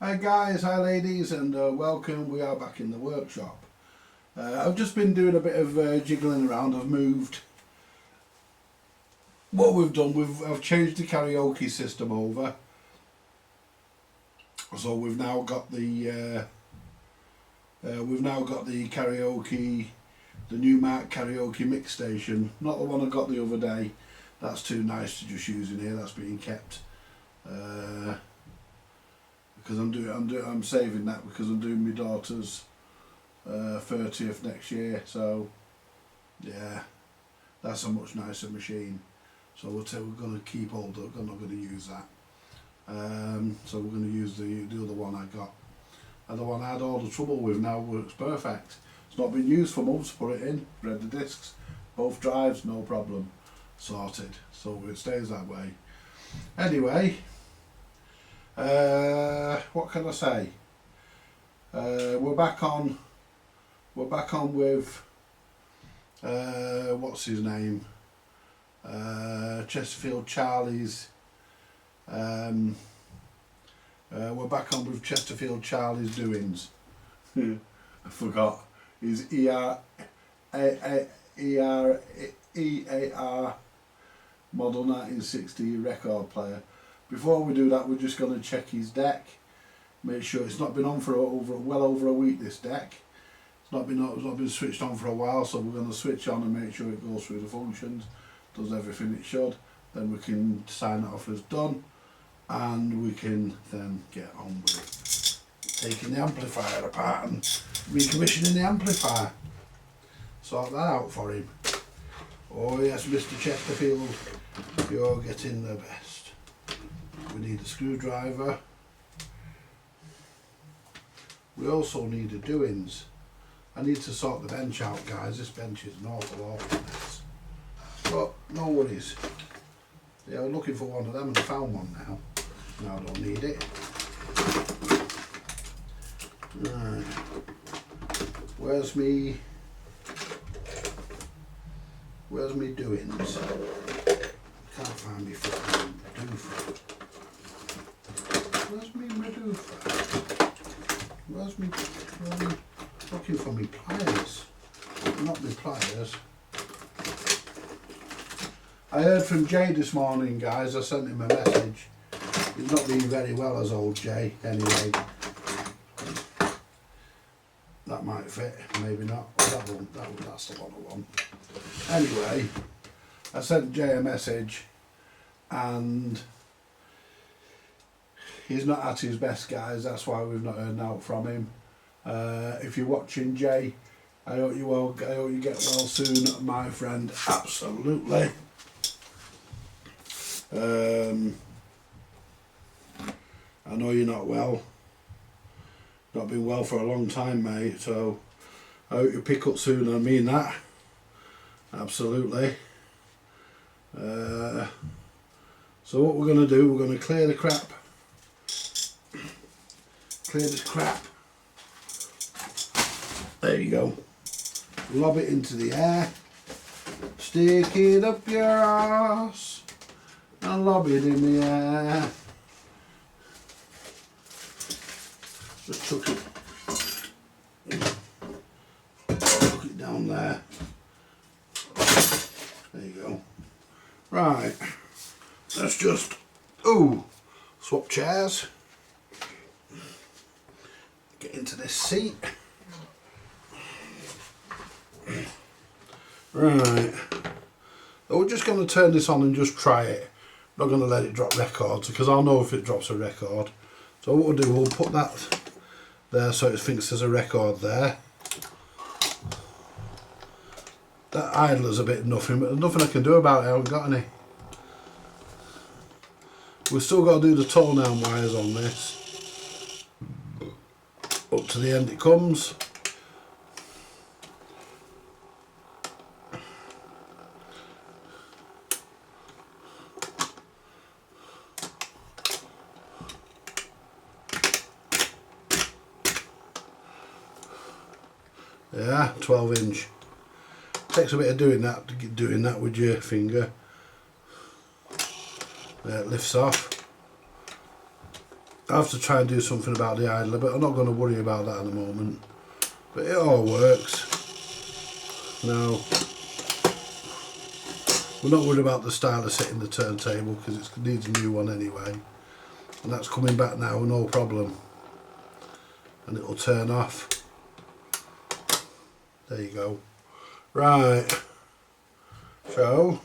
Hi guys, hi ladies, and welcome. We are back in the workshop. I've just been doing a bit of jiggling around. I've moved. What we've done, I've changed the karaoke system over. So we've now got the karaoke, the new Mark karaoke mix station. Not the one I got the other day. That's too nice to just use in here. That's being kept. Because I'm saving that because I'm doing my daughter's 30th next year. So yeah, that's a much nicer machine. So we're going to keep hold of. I'm not going to use that. So we're going to use the other one I got. And the one I had all the trouble with now works perfect. It's not been used for months. Put it in, read the discs, both drives, no problem, sorted. So it stays that way. Anyway. What can I say? We're back on with what's his name? Chesterfield Charlie's. We're back on with Chesterfield Charlie's doings. I forgot. He's EAR model 1960 record player. Before we do that, we're just going to check his deck, make sure it's not been on for well over a week. This deck, it's not been switched on for a while, so we're going to switch on and make sure it goes through the functions, does everything it should. Then we can sign it off as done, and we can then get on with taking the amplifier apart and recommissioning the amplifier. Sort that out for him. Oh yes, Mr. Chesterfield, you're getting the best. We need a screwdriver. We also need a doings. I need to sort the bench out, guys. This bench is an awful mess. But no worries. Yeah, I'm looking for one of them and I found one now. Now I don't need it. Right. Where's me doings? Can't find me fucking doofer. Where's me Medusa? Where's me looking for me pliers? Not me pliers. I heard from Jay this morning, guys. I sent him a message. He's not doing very well as old Jay, anyway. That might fit, maybe not. Oh, that's the one I want. Anyway, I sent Jay a message and he's not at his best, guys. That's why we've not heard out from him. If you're watching, Jay, I hope you get well soon, my friend. Absolutely. I know you're not well. Not been well for a long time, mate. So I hope you pick up soon. I mean that. Absolutely. So what we're going to do, we're going to clear the crap. Clear this crap. There you go. Lob it into the air. Stick it up your arse and lob it in the air. Just chuck it down there. There you go. Right. Let's just swap chairs. Get into this seat. Right. So we're just going to turn this on and just try it. Not going to let it drop records because I'll know if it drops a record. So what we'll do, we'll put that there so it thinks there's a record there. That idler's a bit nothing, but there's nothing I can do about it. I haven't got any. We've still got to do the toenail wires on this. Up to the end it comes. Yeah, 12-inch. Takes a bit of doing that with your finger. There, it lifts off. I have to try and do something about the idler, but I'm not going to worry about that at the moment. But it all works. Now, we're not worried about the stylus hitting the turntable because it needs a new one anyway. And that's coming back now, no problem. And it'll turn off. There you go. Right. So,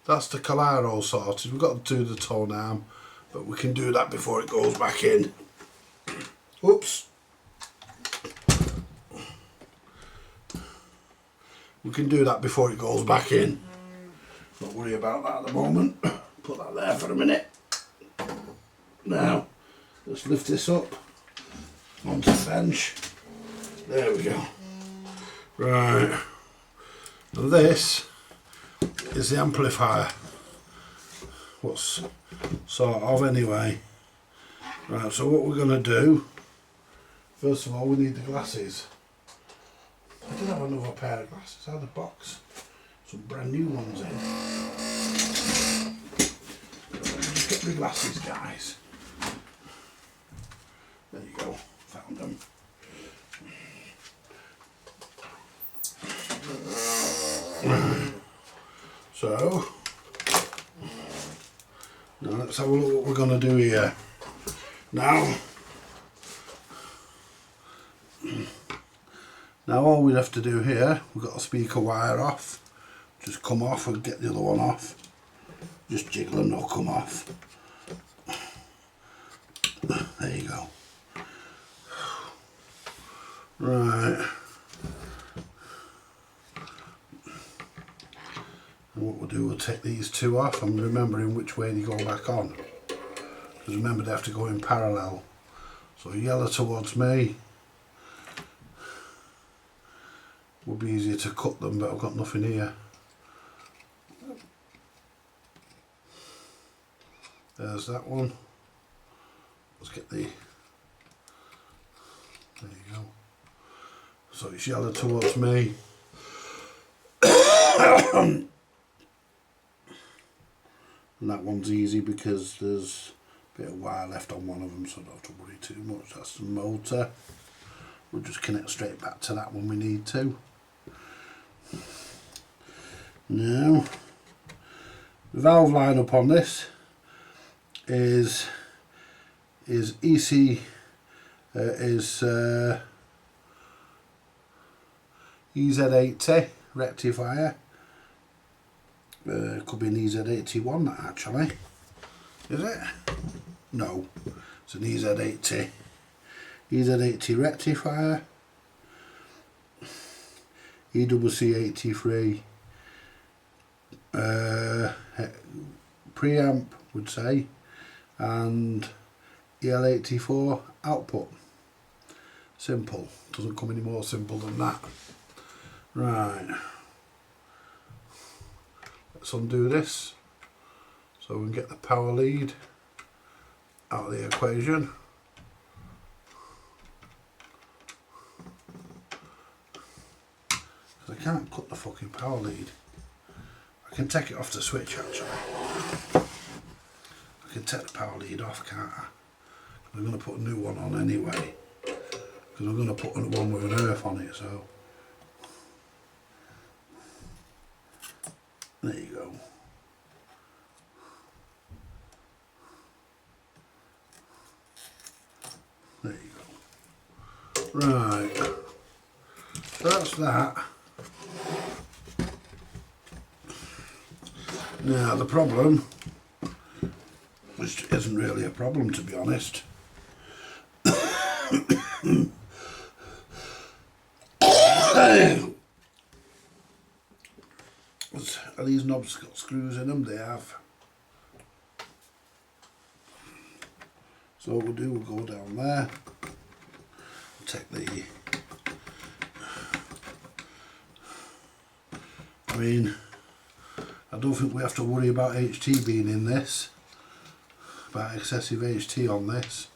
that's the Calaro sorted. We've got to do the tone arm, but we can do that before it goes back in. Oops. We can do that before it goes back in. Don't worry about that at the moment. Put that there for a minute. Now, let's lift this up onto the bench. There we go. Right. And this is the amplifier. What's sort of anyway. Right, so what we're going to do, first of all, we need the glasses. I did have another pair of glasses out of the box. Some brand new ones in. Just get the glasses, guys. There you go, found them. So, now let's have a look what we're going to do here. Now all we have to do here, we've got a speaker wire off. Just come off and get the other one off. Just jiggle and they'll come off. There you go. Right. And what we'll do, we'll take these two off. I'm remembering which way they go back on. Because remember, they have to go in parallel. So yellow towards me. Would be easier to cut them, but I've got nothing here. There's that one. Let's get the... There you go. So it's yellow towards me. And that one's easy because there's a bit of wire left on one of them, so I don't have to worry too much. That's the motor. We'll just connect straight back to that when we need to. Now, the valve lineup on this is EC EZ80 rectifier. Could be an EZ81 that actually. Is it? No, it's an EZ80. EZ80 rectifier. EWC83 preamp would say, and EL84 output. Simple, doesn't come any more simple than that. Right, let's undo this so we can get the power lead out of the equation. I can't cut the fucking power lead. I can take it off the switch actually. I can take the power lead off, can't I? I'm going to put a new one on anyway. Because I'm going to put one with an earth on it, so. There you go. There you go. Right. So that's that. Now the problem, which isn't really a problem to be honest, are these knobs got screws in them? They have. So what we'll do, we'll go down there, we'll take the, I mean, I don't think we have to worry about HT being in this, about excessive HT on this,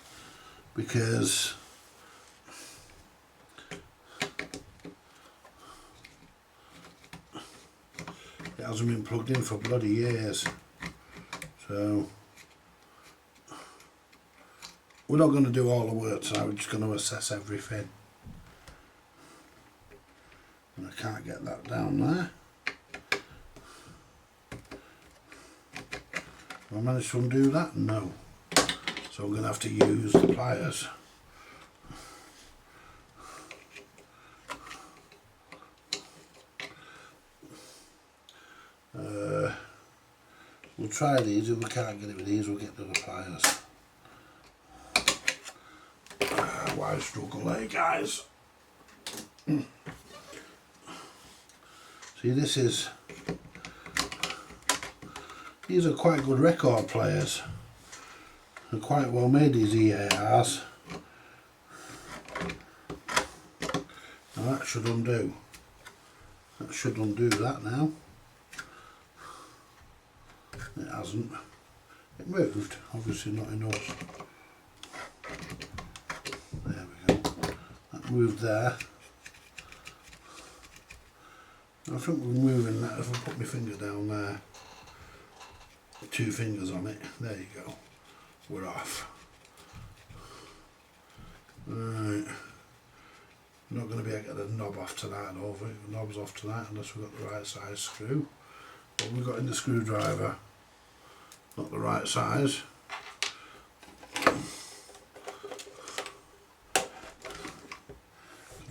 because It hasn't been plugged in for bloody years. So we're not going to do all the work tonight, we're just going to assess everything. And I can't get that down there. Have I managed to undo that? No. So I'm going to have to use the pliers. We'll try these. If we can't get it with these, we'll get to the pliers. Why struggle, eh, guys? See, these are quite good record players. They're quite well made, these EARs. Now that should undo. That should undo that now. It hasn't. It moved, obviously not enough. There we go. That moved there. I think we're moving that if I put my finger down there. 2 fingers on it. There you go. We're off. Right. We're not going to be able to get the knob off tonight though. The knob's off tonight unless we've got the right size screw. What we've got in the screwdriver, not the right size.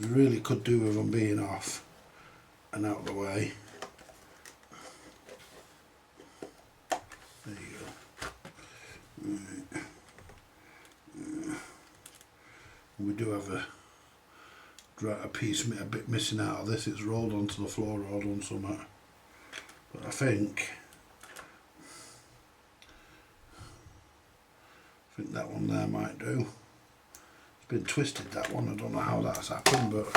We really could do with them being off and out of the way. There you go. Right. We do have a piece, a bit missing out of this. It's rolled onto the floor or done something. But I think that one there might do. It's been twisted, that one. I don't know how that's happened, but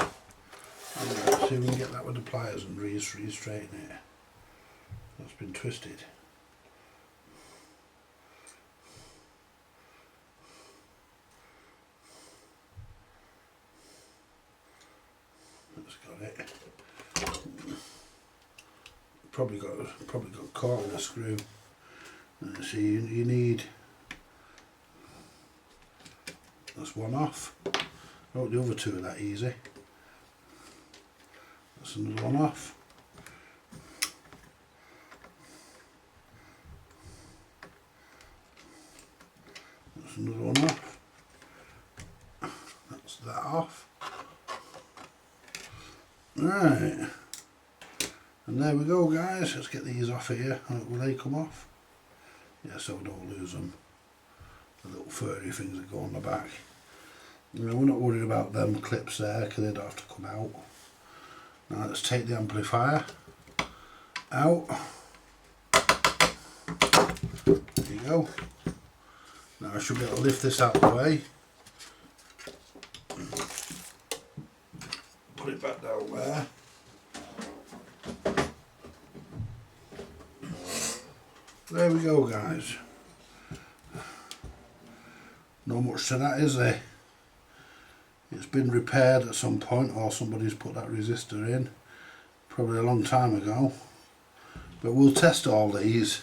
anyway, see if we can get that with the pliers and re-straighten it. That's been twisted. That's got it. Probably got caught in a screw. See, you need. That's one off. Oh, the other 2 are that easy. That's another one off. That's another one off. That's that off. Right. And there we go, guys. Let's get these off here. Will they come off? Yeah, so we don't lose them. The little furry things that go on the back. You know, we're not worried about them clips there because they don't have to come out. Now let's take the amplifier out. There you go. Now I should be able to lift this out of the way. Put it back down there. There we go, guys. Not much to that, is there? It's been repaired at some point, or somebody's put that resistor in, probably a long time ago. But we'll test all these,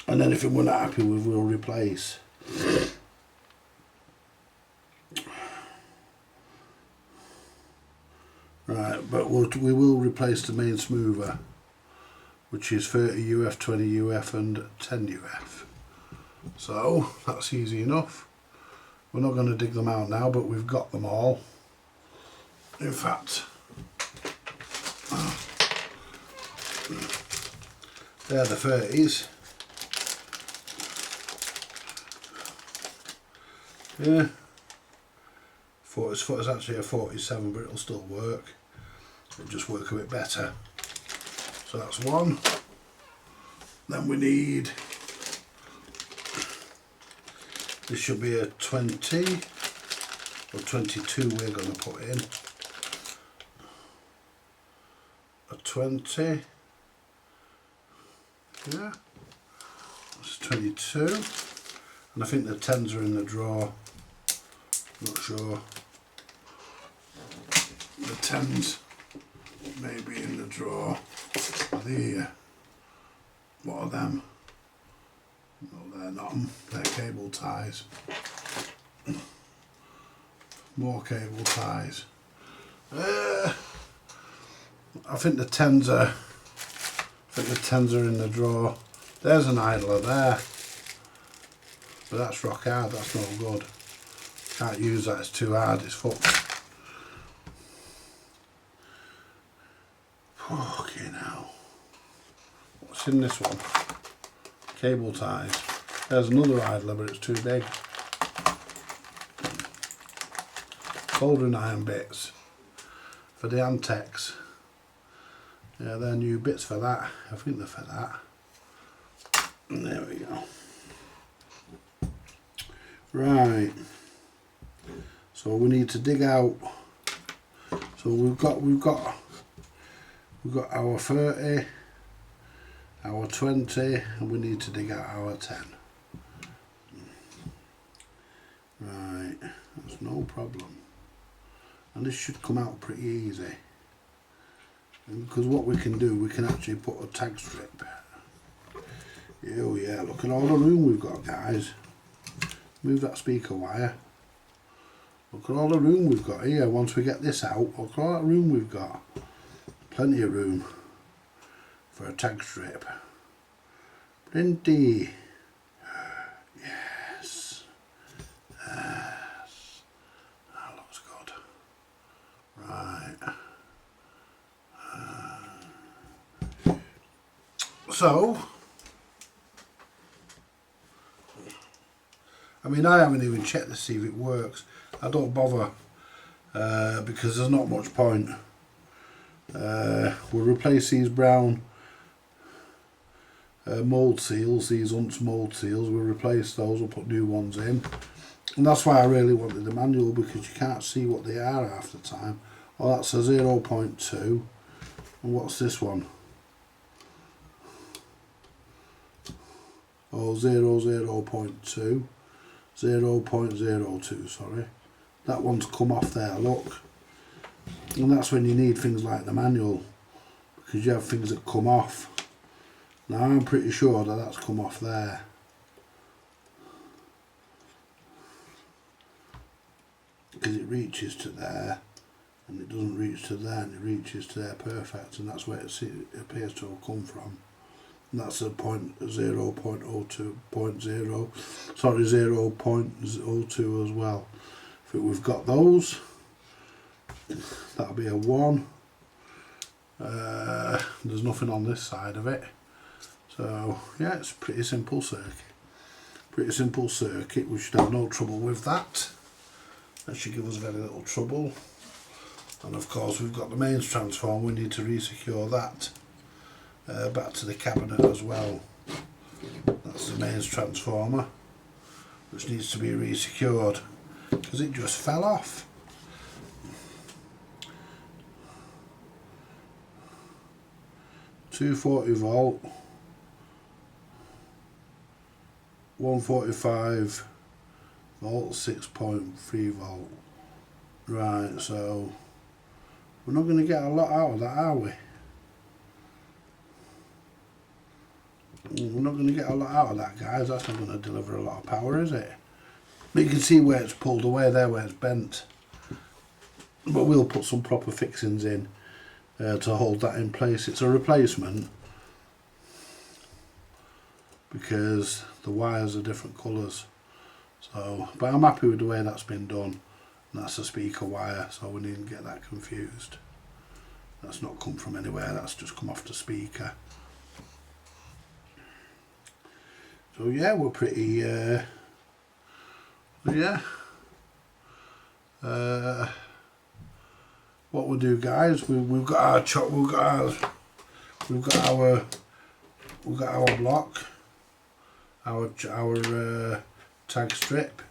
and then if we're not happy with, we'll replace. Right, but we will replace the main smoother, which is 30 UF, 20 UF and 10 UF. So that's easy enough. We're not going to dig them out now, but we've got them all. In fact, they're the 30s. Yeah. 40 foot is actually a 47, but it'll still work. It'll just work a bit better. So that's one. Then we need, this should be a 20 or 22 we're going to put in. A 20. Yeah. That's 22. And I think the 10s are in the drawer. Not sure. The 10s may be in the drawer. There. What are them? No, they're not. They're cable ties. More cable ties. I think the tens are. In the drawer. There's an idler there, but that's rock hard. That's no good. Can't use that. It's too hard. It's fucked. Okay, now. What's in this one? Cable ties. There's another idler, but it's too big. Soldering iron bits for the Antex. Yeah, they're new bits for that. I think they're for that. And there we go. Right. So we need to dig out. So we've got our 30, our 20, and we need to dig out our 10. Right, that's no problem. And this should come out pretty easy. And because what we can do, we can actually put a tag strip. Oh yeah, look at all the room we've got, guys. Move that speaker wire. Look at all the room we've got here. Once we get this out, look at all that room we've got. Plenty of room for a tag strip. Plenty. Yes. Yes. That looks good. Right. So, I mean, I haven't even checked to see if it works. I don't bother because there's not much point. We'll replace these brown mould seals, these Unz mould seals. We'll replace those, we'll put new ones in. And that's why I really wanted the manual, because you can't see what they are half the time. Oh, that's a 0.2. And what's this one? Oh, 0.2. 0.02, sorry. That one's come off there, look. And that's when you need things like the manual, because you have things that come off. Now I'm pretty sure that that's come off there. Because it reaches to there, and it doesn't reach to there, and it reaches to there perfect, and that's where it appears to have come from. And that's a 0.02, sorry, 0.02 as well. If we've got those, that'll be a 1. There's nothing on this side of it. So yeah, it's a pretty simple circuit. Pretty simple circuit. We should have no trouble with that. That should give us very little trouble. And of course we've got the mains transformer. We need to resecure that back to the cabinet as well. That's the mains transformer, which needs to be resecured because it just fell off. .240 volt, 145 volt, 6.3 volt. Right, so we're not going to get a lot out of that, are we? We're not going to get a lot out of that, guys. That's not going to deliver a lot of power, is it? But you can see where it's pulled away there, where it's bent. But we'll put some proper fixings in to hold that in place. It's a replacement because the wires are different colours. So, but I'm happy with the way that's been done. And that's a speaker wire, so we needn't get that confused. That's not come from anywhere, that's just come off the speaker. So yeah, we're pretty yeah. What we'll do, guys, we've got our chop, we've got our block, our tag strip.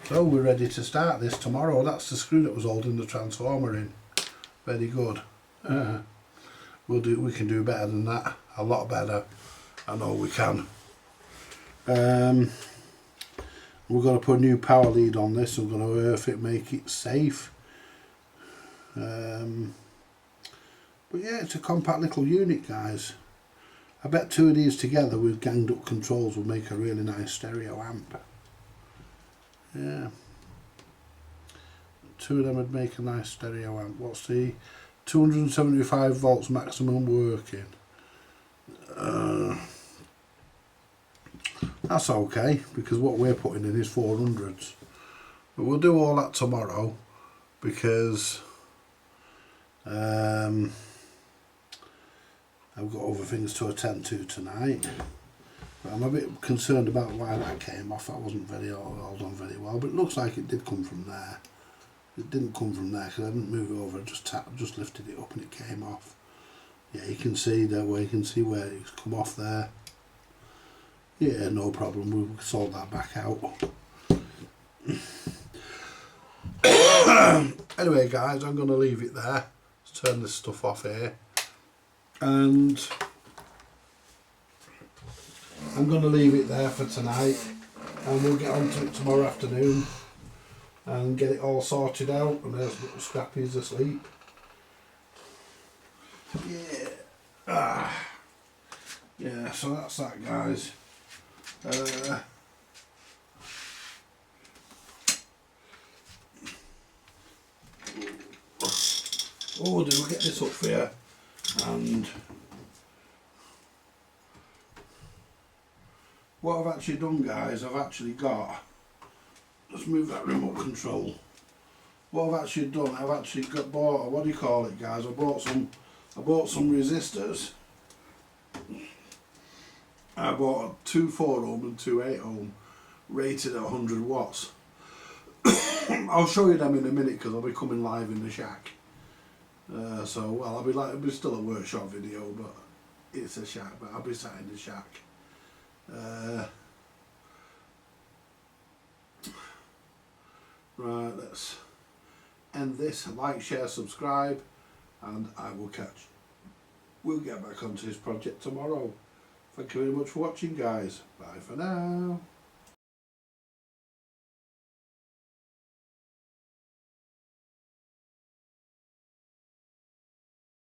So we're ready to start this tomorrow. That's the screw that was holding the transformer in. Very good. We can do better than that. A lot better. I know we can. We're going to put a new power lead on this. I'm going to earth it, make it safe. But yeah, it's a compact little unit, guys. I bet two of these together with ganged up controls would make a really nice stereo amp. Yeah. Two of them would make a nice stereo amp. What's the 275 volts maximum working? That's okay, because what we're putting in is 400s. But we'll do all that tomorrow, because I've got other things to attend to tonight. But I'm a bit concerned about why that came off. That wasn't all done very well, but it looks like it did come from there. It didn't come from there because I didn't move it over. I just lifted it up and it came off. Yeah, you can see that way. You can see where it's come off there. Yeah, no problem. We'll sort that back out. Anyway, guys, I'm going to leave it there. Let's turn this stuff off here, and I'm going to leave it there for tonight, and we'll get on to it tomorrow afternoon and get it all sorted out. And there's little Scrappy's asleep. Yeah. Yeah, so that's that, guys. We'll get this up for you, and what I've actually done, guys, I've actually got, let's move that remote control. What I've actually done, bought, what do you call it, guys? I bought some resistors. I bought two 4 ohm and two 8 ohm, rated at 100 watts. I'll show you them in a minute because I'll be coming live in the shack. I'll be still a workshop video, but it's a shack. But I'll be sat in the shack. Right, let's end this. Like, share, subscribe, and we'll get back onto this project tomorrow. Thank you very much for watching, guys. Bye for now.